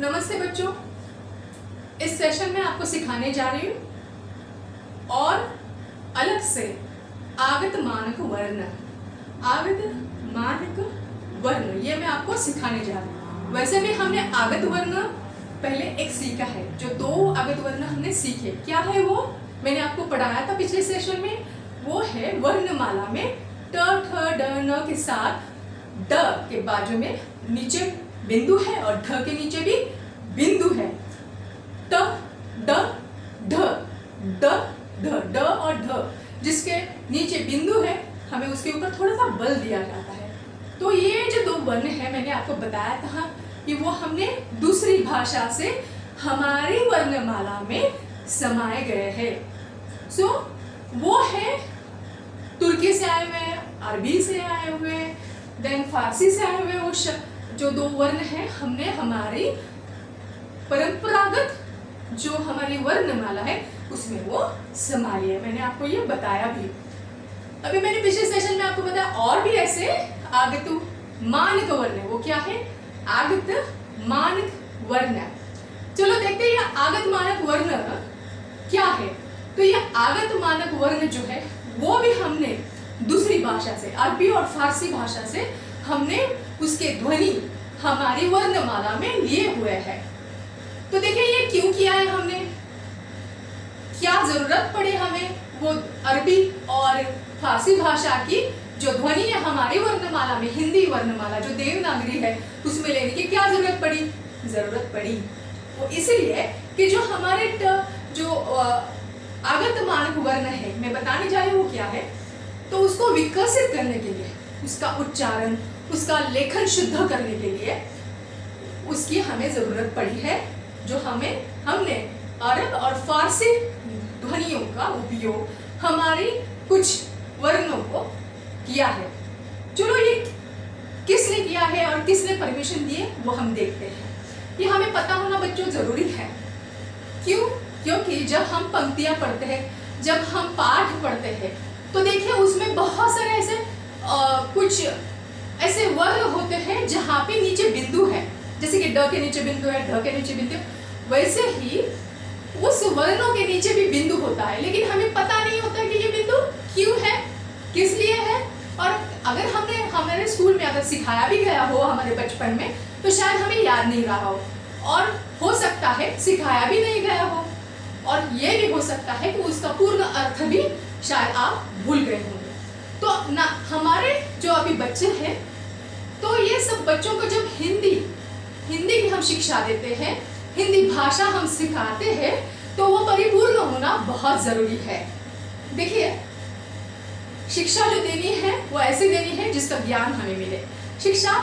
नमस्ते बच्चों, इस सेशन में आपको सिखाने जा रही हूँ और अलग से आगत मानक वर्ण। आगत मानक वर्ण ये मैं आपको सिखाने जा रही हूँ। वैसे भी हमने आगत वर्ण पहले एक सीखा है, जो दो आगत वर्ण हमने सीखे। क्या है वो? मैंने आपको पढ़ाया था पिछले सेशन में। वो है वर्णमाला में ट ठ ड न के साथ ड के बाजू में नीचे बिंदु है और ढ के नीचे भी बिंदु है। ट ड ढ ड ढ ड और ढ जिसके नीचे बिंदु है, हमें उसके ऊपर थोड़ा सा बल दिया जाता है। तो ये जो दो वर्ण है मैंने आपको बताया था कि वो हमने दूसरी भाषा से हमारी वर्णमाला में समाये गए हैं। वो है तुर्की से आए हुए, अरबी से आए हुए, देन फारसी से आए हुए। वो जो दो वर्ण हैं हमने हमारी परंपरागत जो हमारी वर्णमाला है उसमें वो समाई है। मैंने आपको ये बताया भी। अभी मैंने पिछले सेशन में आपको बताया और भी ऐसे आगत मानक वर्ण है। वो क्या है? आगत मानक वर्ण। चलो देखते हैं ये आगत मानक वर्ण क्या है। तो ये आगत मानक वर्ण जो है वो भी हमने दूसरी भाषा से, अरबी और फारसी भाषा से हमने उसके ध्वनि हमारी वर्णमाला में लिए हुए हैं। तो देखिए ये क्यों किया है हमने, क्या जरूरत पड़ी हमें वो अरबी और फारसी भाषा की जो ध्वनि है हमारी वर्णमाला में, हिंदी वर्णमाला जो देवनागरी है उसमें लेने की क्या जरूरत पड़ी वो इसलिए कि जो हमारे जो आगत मानक वर्ण है मैं बताने जा रही हूँ वो क्या है। तो उसको विकसित करने के लिए, उसका उच्चारण, उसका लेखन शुद्ध करने के लिए उसकी हमें जरूरत पड़ी है, जो हमने अरब और फारसी ध्वनियों का उपयोग हमारी कुछ वर्णों को किया है। चलो ये किसने किया है और किसने परमिशन दिए वो हम देखते हैं। ये हमें पता होना बच्चों जरूरी है। क्यों? क्योंकि जब हम पंक्तियां पढ़ते हैं, जब हम पाठ पढ़ते हैं, तो देखिए उसमें बहुत सारे ऐसे कुछ ऐसे वर्ण होते हैं जहाँ पे नीचे बिंदु है, जैसे कि ड के नीचे बिंदु है, ढ के नीचे बिंदु, वैसे ही उस वर्णों के नीचे भी बिंदु होता है, लेकिन हमें पता नहीं होता कि ये बिंदु क्यों है, किस लिए है। और अगर हमारे स्कूल में अगर सिखाया भी गया हो हमारे बचपन में तो शायद हमें याद नहीं रहा हो, और हो सकता है सिखाया भी नहीं गया हो, और ये भी हो सकता है कि उसका पूर्ण अर्थ भी शायद आप भूल गए होंगे। तो ना हमारे जो अभी बच्चे हैं, तो ये सब बच्चों को जब हिंदी की हम शिक्षा देते हैं, हिंदी भाषा हम सिखाते हैं, तो वो परिपूर्ण होना बहुत जरूरी है। देखिए शिक्षा जो देनी है वो ऐसे देनी है जिसका ज्ञान हमें मिले। शिक्षा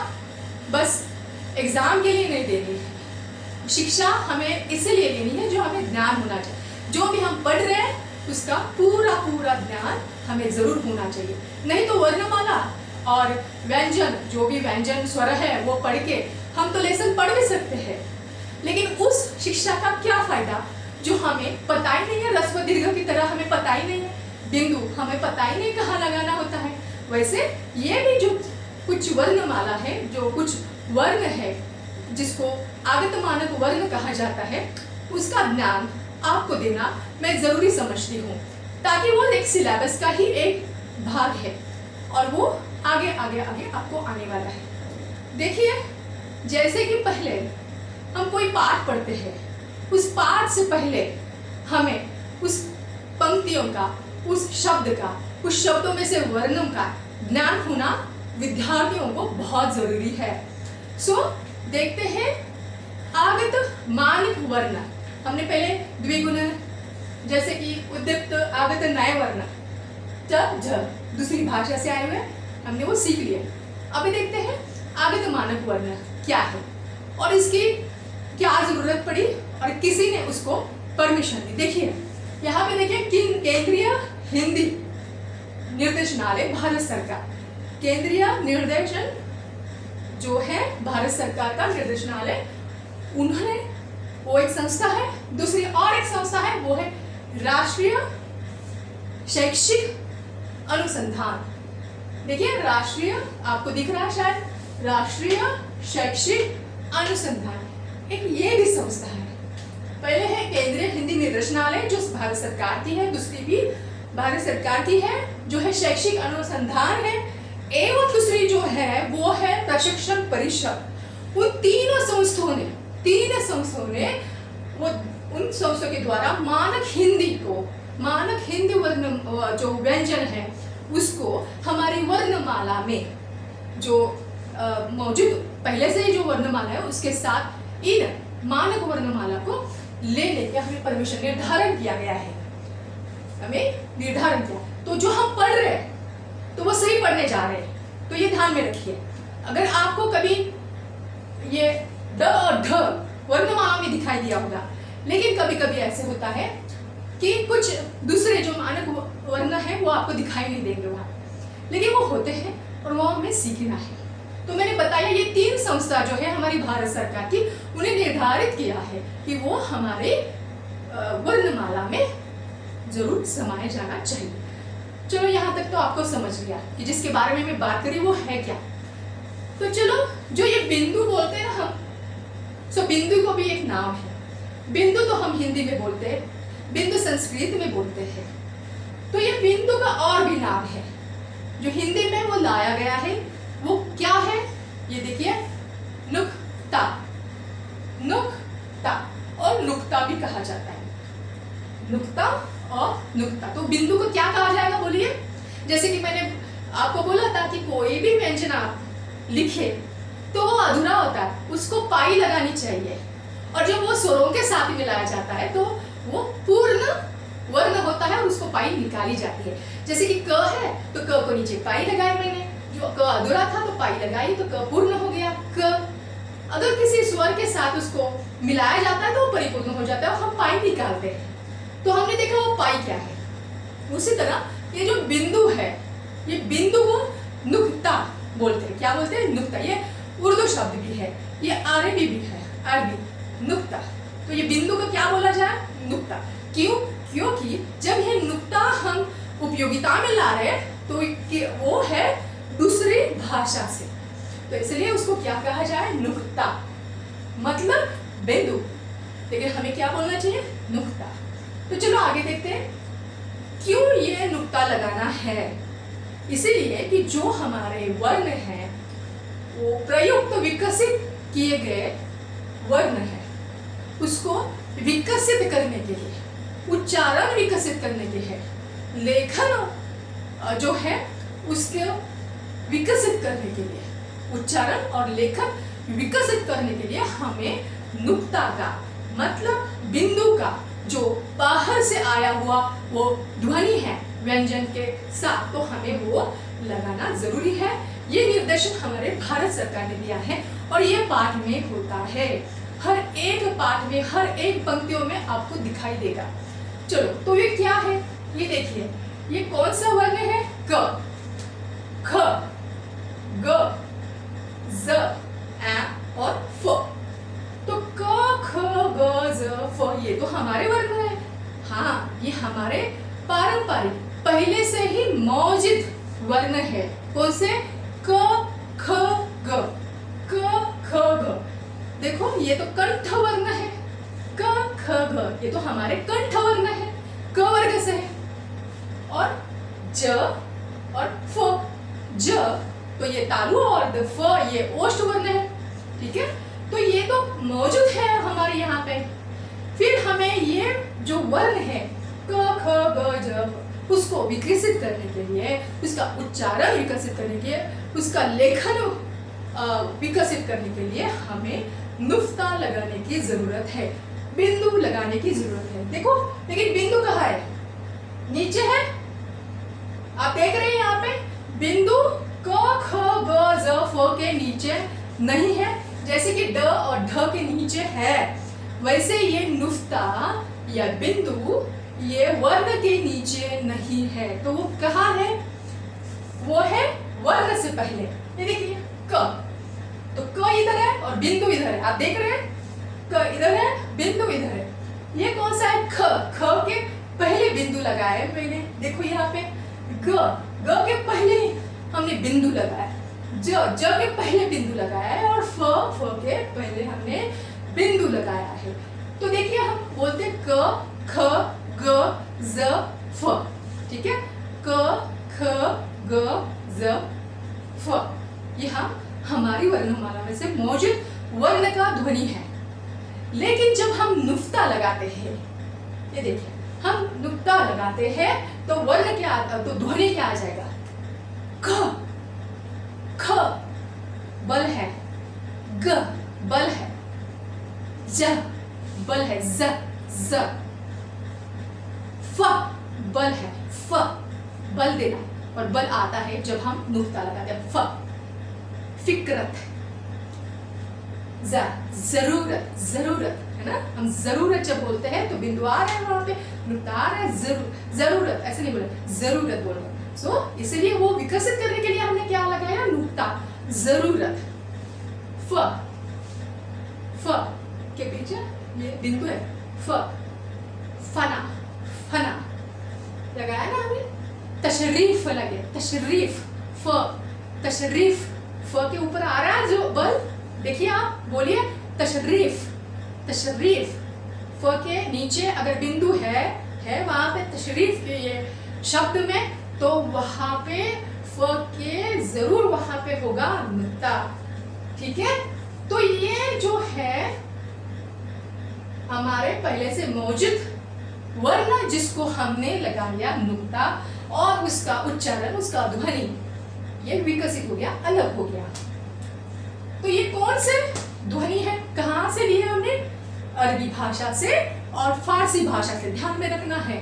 बस एग्जाम के लिए नहीं देनी है, शिक्षा हमें इसलिए लेनी है जो हमें ज्ञान होना चाहिए। जो भी हम पढ़ रहे हैं उसका पूरा ज्ञान हमें जरूर होना चाहिए। नहीं तो वर्णमाला और व्यंजन, जो भी व्यंजन स्वर है वो पढ़ के हम तो लेसन पढ़ भी सकते हैं, लेकिन उस शिक्षा का क्या फायदा जो हमें पता ही नहीं है। ह्रस्व दीर्घ की तरह हमें पता ही नहीं है, बिंदु हमें पता ही नहीं कहाँ लगाना होता है। वैसे ये भी जो कुछ वर्णमाला है, जो कुछ वर्ण है जिसको आगत मानक वर्ण कहा जाता है, उसका ज्ञान आपको देना मैं जरूरी समझती हूँ, ताकि वो एक सिलेबस का ही एक भाग है और वो आगे आपको आने वाला है। देखिए जैसे कि पहले हम कोई पाठ पढ़ते हैं, उस पाठ से पहले हमें उस पंक्तियों का, उस शब्द का, उस शब्दों में से वर्णों का ज्ञान होना विद्यार्थियों को बहुत जरूरी है। देखते हैं आगत मानक वर्ण। हमने पहले द्विगुण, जैसे कि उद्दीप्त, आगत नए वर्ण, ट झ दूसरी भाषा से आए हुए, हमने वो सीख लिए। अभी देखते हैं आगत मानक वर्ण क्या है और इसकी क्या जरूरत पड़ी और किसी ने उसको परमिशन दी। देखिए यहाँ पे देखिए केंद्रीय हिंदी निर्देशनालय भारत सरकार, केंद्रीय निर्देशन जो है भारत सरकार का निर्देशनालय, उन्होंने वो एक संस्था है। दूसरी और एक संस्था है वो है राष्ट्रीय शैक्षिक अनुसंधान। देखिए राष्ट्रीय, आपको दिख रहा है शायद, राष्ट्रीय शैक्षिक अनुसंधान, एक ये भी संस्था है। पहले है केंद्रीय हिंदी निर्देशनालय जो भारत सरकार की है, दूसरी भी भारत सरकार की है जो है शैक्षिक अनुसंधान है, एवं दूसरी जो है वो है प्रशिक्षण परिषद। उन तीन संस्थाओं ने वो उन संस्थाओं के द्वारा मानक हिंदी वर्ण जो व्यंजन है उसको हमारी वर्णमाला में जो मौजूद पहले से ही जो वर्णमाला है उसके साथ इन मानक वर्णमाला को लेने के हमें परमिशन निर्धारण किया गया है, हमें निर्धारण किया। तो जो हम पढ़ रहे हैं तो वो सही पढ़ने जा रहे हैं, तो ये ध्यान में रखिए। अगर आपको कभी ये ड और ढ वर्णमाला में दिखाई दिया होगा, लेकिन कभी कभी ऐसे होता है कि कुछ दूसरे जो मानक वर्ण है वो आपको दिखाई नहीं देंगे वहाँ, लेकिन वो होते हैं और वो हमें सीखना है। तो मैंने बताया ये तीन संस्था जो है हमारी भारत सरकार की, उन्हें निर्धारित किया है कि वो हमारे वर्णमाला में जरूर समाया जाना चाहिए। चलो यहाँ तक तो आपको समझ गया कि जिसके बारे में मैं बात करी वो है क्या। तो चलो जो ये बिंदु बोलते हैं ना हम, सो बिंदु को भी एक नाम है। बिंदु तो हम हिंदी में बोलते हैं, बिंदु संस्कृत में बोलते हैं। तो ये बिंदु का और भी नाम है जो हिंदी में वो लाया गया है, वो क्या है ये देखिए, नुक्ता। नुक्ता और नुक्ता भी कहा जाता है, नुक्ता और नुक्ता। तो बिंदु को क्या कहा जाएगा बोलिए। जैसे कि मैंने आपको बोला था कि कोई भी व्यंजन आप लिखे तो वो अधूरा होता है, उसको पाई लगानी चाहिए, और जब वो स्वरों के साथ मिलाया जाता है तो वो पूर्ण वर्ण होता है और उसको पाई निकाली जाती है। जैसे कि क है तो क को नीचे पाई लगाई मैंने, जो क अधूरा था तो पाई लगाई तो क पूर्ण हो गया क। अगर किसी स्वर के साथ उसको मिलाया जाता है तो वो परिपूर्ण हो जाता है और हम पाई निकालते हैं। तो हमने देखा वो पाई क्या है। उसी तरह ये जो बिंदु है, ये बिंदु को नुक्ता बोलते हैं। क्या बोलते हैं? नुक्ता। ये उर्दू शब्द भी है, ये अरबी भी है, अरबी नुक्ता। तो ये बिंदु को क्या बोला जाए? नुक्ता। क्यों? क्योंकि जब ये नुक्ता हम उपयोगिता में ला रहे हैं तो वो है दूसरी भाषा से, तो इसलिए उसको क्या कहा जाए? नुक्ता, मतलब बिंदु। लेकिन हमें क्या बोलना चाहिए? नुक्ता। तो चलो आगे देखते हैं क्यों ये नुक्ता लगाना है। इसीलिए कि जो हमारे वर्ण हैं वो प्रयुक्त विकसित किए गए वर्ण है, उसको विकसित करने के लिए, उच्चारण विकसित करने के लिए, लेखन जो है उसके विकसित करने के लिए, उच्चारण और लेखन विकसित करने के लिए हमें नुक्ता का मतलब बिंदु का जो बाहर से आया हुआ वो ध्वनि है व्यंजन के साथ, तो हमें वो लगाना जरूरी है। ये निर्देशन हमारे भारत सरकार ने दिया है और ये पाठ में होता है, हर एक पाठ में, हर एक पंक्तियों में आपको दिखाई देगा। चलो तो ये क्या है ये देखिए, ये कौन सा वर्ण है? क, ख, ग, ज, ए और फ। तो क, ख, ग, ज, फ ये तो हमारे वर्ण है। हाँ, ये हमारे पारंपरिक पहले से ही मौजूद वर्ण है। कौन से? क, ख, ग, क, ख, ग। देखो ये तो कंठ वर्ण है, क, ख, ग ये तो हमारे कंठ वर्ण है, क वर्ग से है। और ज और फ, ज तो ये तालु और फ ये ओष्ठ वर्ण है, ठीक है। तो ये तो मौजूद है हमारे यहाँ पे। फिर हमें ये जो वर्ण है क, ख, ग, ज, उसको विकसित करने के लिए, उसका उच्चारण विकसित करने के लिए, उसका लेखन विकसित करने के लिए हमें नुक्ता लगाने की जरूरत है, बिंदु लगाने की जरूरत है। देखो लेकिन बिंदु कहाँ है? नीचे है, आप देख रहे हैं यहाँ पे बिंदु क, ख, ग, ज, फ के नीचे नहीं है। जैसे कि ड और ढ के नीचे है, वैसे ये नुक्ता या बिंदु ये वर्ण के नीचे नहीं है। तो वो कहाँ है? वो है वर्ण से पहले। ये देखिए क, तो क इधर है और बिंदु इधर है, आप देख रहे हैं क इधर है, बिंदु इधर है। ये कौन सा है? ख, ख के पहले बिंदु लगाया है मैंने, देखो यहाँ पे ग, ग के पहले हमने बिंदु लगाया, ज के पहले बिंदु लगाया है और फ के पहले हमने बिंदु लगाया है। तो देखिए हम बोलते हैं क ख ग ज फ, ठीक है, क ख ग ज फ, ये हमारी वर्णमाला में से मौजूद वर्ण का ध्वनि है। लेकिन जब हम नुक्ता लगाते हैं, ये देखिए हम नुक्ता लगाते हैं तो वर्ण क्या, तो ध्वनि क्या आ जाएगा, ख, ख बल है, ग बल है, ज बल है, ज ज, फ बल है, फ बल देना, और बल आता है जब हम नुक्ता लगाते हैं, फ, फिक्रत, जरूरत, जरूरत है ना, हम जरूरत जब बोलते हैं तो बिंदु आ रहा है वहां पे, नुक्ता आ रहा है, जरूरत ऐसे नहीं बोले, जरूरत बोल रहे। सो इसलिए वो विकसित करने के लिए हमने क्या लगाया, नुक्ता, जरूरत, फ, फ के पीछे ये बिंदु है, फ, फना, फना लगाया ना हमने, तशरीफ लगे, तशरीफ, फ, तशरीफ, फ के ऊपर आ रहा है जो बल, देखिए आप बोलिए तशरीफ, तशरीफ, फ के नीचे अगर बिंदु है वहां पे तशरीफ के ये शब्द में, तो वहां पे फ के जरूर वहां पे होगा नुक्ता, ठीक है। तो ये जो है हमारे पहले से मौजूद वर्ण जिसको हमने लगा लिया नुक्ता, और उसका उच्चारण, उसका ध्वनि ये विकसित हो गया, अलग हो गया। तो ये कौन से ध्वनि है, कहां से लिए हमने, अरबी भाषा से और फारसी भाषा से। ध्यान में रखना है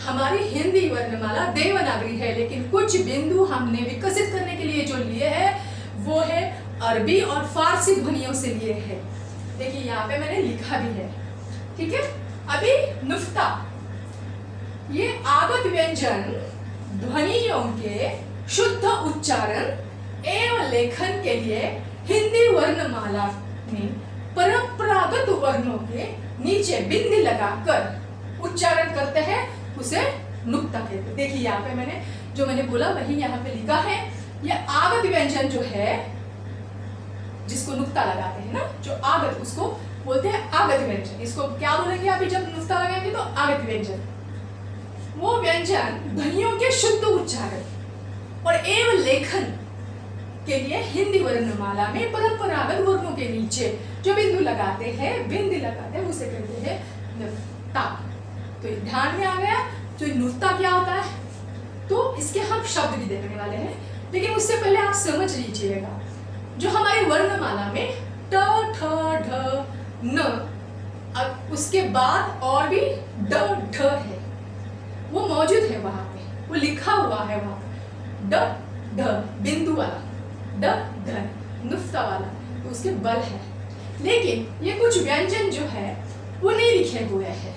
हमारी हिंदी वर्णमाला देवनागरी है, लेकिन कुछ बिंदु हमने विकसित करने के लिए जो लिए हैं वो है अरबी और फारसी ध्वनियों से लिए हैं। देखिए यहाँ पे मैंने लिखा भी है, ठीक है। अभी नुक्ता, ये आगत व्यंजन ध्वनियों के शुद्ध उच्चारण एवं लेखन के लिए हिंदी वर्णमाला में परंपरागत वर्णों के नीचे बिंदी लगाकर उच्चारण करते हैं, उसे नुक्ता कहते हैं। देखिए यहाँ पे मैंने बोला वही यहाँ पे लिखा है। ये आगत व्यंजन जो है जिसको नुक्ता लगाते हैं ना, जो आगत, उसको बोलते हैं आगत व्यंजन। इसको क्या बोलेंगे अभी जब नुक्ता लगाएंगे, तो आगत व्यंजन। वो व्यंजन ध्वनियों के शुद्ध उच्चारण और एवं लेखन के लिए हिंदी वर्णमाला में परंपरागत वर्णों के नीचे जो बिंदु लगाते हैं, बिंदी लगाते हैं, उसे कहते हैं नुक्ता। तो ध्यान में आ गया जो नुक्ता क्या होता है। तो इसके हम शब्द भी देखने वाले हैं, लेकिन उससे पहले आप समझ लीजिएगा जो हमारी वर्णमाला में ट, ठ, ढ, न, अब उसके बाद और भी ड, ढ है, वो मौजूद है वहां पे, वो लिखा हुआ है वहां पे, ड, ढ बिंदु वाला, ड, ढ नुक्ता वाला, तो उसके बल है। लेकिन ये कुछ व्यंजन जो है वो नहीं लिखे हुए हैं,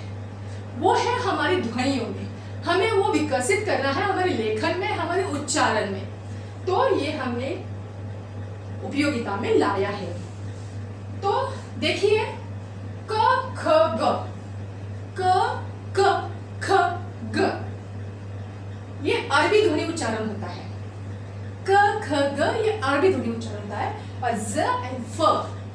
वो है हमारी ध्वनियों में, हमें वो विकसित करना है हमारे लेखन में, हमारे उच्चारण में। तो ये हमने उपयोगिता में लाया है। तो देखिए क, ख, ग, क, क, ख, ग, ये अरबी ध्वनि उच्चारण होता है। क, ख, ग ये अरबी ध्वनि उच्चारण होता है, और ज एंड फ,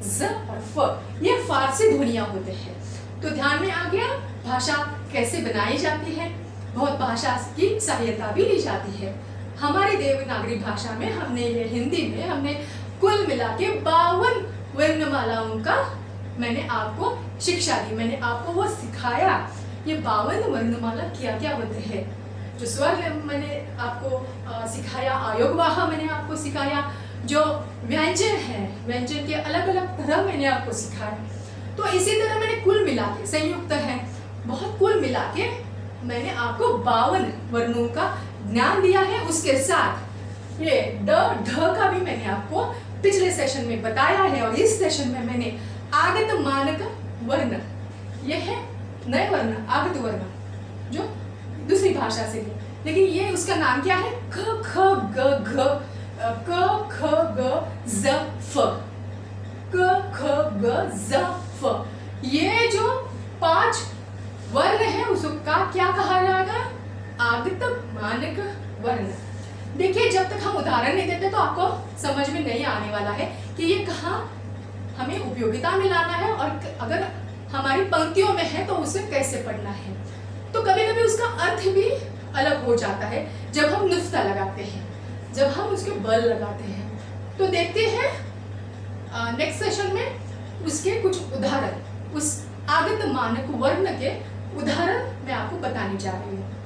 ज और फ ये फारसी ध्वनियां होते हैं। तो ध्यान में आ गया भाषा कैसे बनाई जाती है, बहुत भाषा की सहायता भी ली जाती है। हमारी देवनागरी भाषा में हमने ये हिंदी में हमने कुल मिला के 52 वर्णमालाओं का मैंने आपको शिक्षा दी, मैंने आपको वो सिखाया। ये 52 वर्णमाला क्या क्या होते हैं, जो स्वर मैंने आपको सिखाया, आयोगवाह मैंने आपको सिखाया, जो व्यंजन है व्यंजन के अलग अलग तरह मैंने आपको सिखाया। तो इसी तरह मैंने कुल मिला के, संयुक्त है बहुत, कुल मिला के मैंने आपको 52 वर्णों का ज्ञान दिया है। उसके साथ ये ड, ढ का भी मैंने आपको पिछले सेशन में बताया है, और इस सेशन में मैंने आगत मानक वर्ण, ये है नए वर्ण, आगत वर्ण जो दूसरी भाषा से है, लेकिन ये उसका नाम क्या है, क, ख, ग, घ, क, ख, ग, ज, फ, क, ख, ग, ज, फ। ये जो 5 वर्ण है उसका क्या कहा जाएगा, आगत मानक वर्ण। देखिए जब तक हम उदाहरण नहीं देते तो आपको समझ में नहीं आने वाला है कि ये कहाँ हमें उपयोगिता में लाना है और अगर हमारी पंक्तियों में है तो उसे कैसे पढ़ना है। तो कभी कभी उसका अर्थ भी अलग हो जाता है जब हम नुक्ता लगाते हैं, जब हम उसके बल लगाते हैं। तो देखते हैं नेक्स्ट सेशन में उसके कुछ उदाहरण, उस आगत मानक वर्ण के उदाहरण मैं आपको बताने जा रही हूँ।